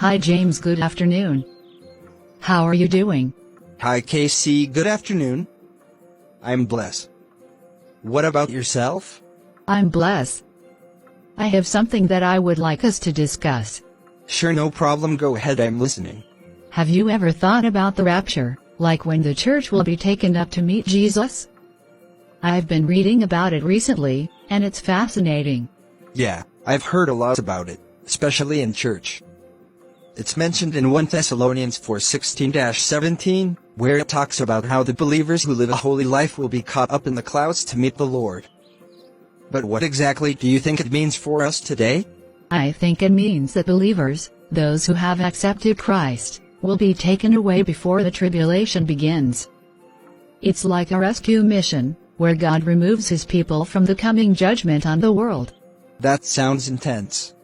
Hi James, good afternoon. How are you doing? Hi Casey, good afternoon. I'm blessed. What about yourself? I'm blessed. I have something that I would like us to discuss. Sure, no problem, go ahead, I'm listening. Have you ever thought about the rapture, like when the church will be taken up to meet Jesus? I've been reading about it recently, and it's fascinating. Yeah, I've heard a lot about it, especially in church. It's mentioned in 1 Thessalonians 4:16-17, where it talks about how the believers who live a holy life will be caught up in the clouds to meet the Lord. But what exactly do you think it means for us today? I think it means that believers, those who have accepted Christ, will be taken away before the tribulation begins. It's like a rescue mission, where God removes his people from the coming judgment on the world. That sounds intense.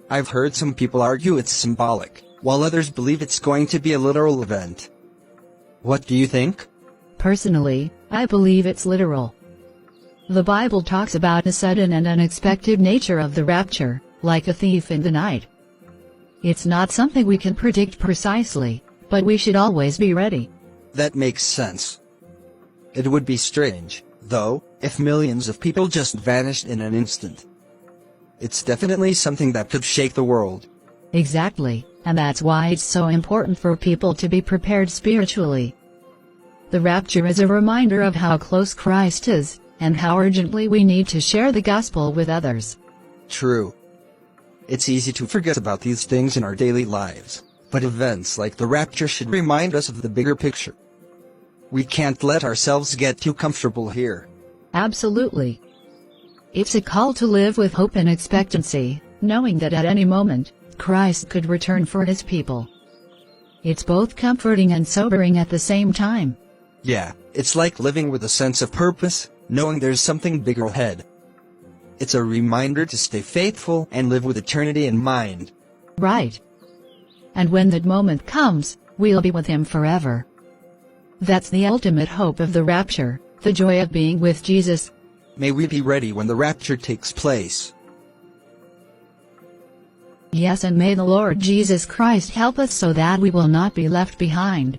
I've heard some people argue it's symbolic, while others believe it's going to be a literal event. What do you think? Personally, I believe it's literal. The Bible talks about the sudden and unexpected nature of the rapture, like a thief in the night. It's not something we can predict precisely, but we should always be ready. That makes sense. It would be strange, though, if millions of people just vanished in an instant. It's definitely something that could shake the world. Exactly, and that's why it's so important for people to be prepared spiritually. The rapture is a reminder of how close Christ is, and how urgently we need to share the gospel with others. True. It's easy to forget about these things in our daily lives, but events like the rapture should remind us of the bigger picture. We can't let ourselves get too comfortable here. Absolutely. It's a call to live with hope and expectancy, knowing that at any moment, Christ could return for his people. It's both comforting and sobering at the same time. Yeah, it's like living with a sense of purpose, knowing there's something bigger ahead. It's a reminder to stay faithful and live with eternity in mind. Right. And when that moment comes, we'll be with him forever. That's the ultimate hope of the rapture, the joy of being with Jesus. May we be ready when the rapture takes place. Yes, and may the Lord Jesus Christ help us so that we will not be left behind.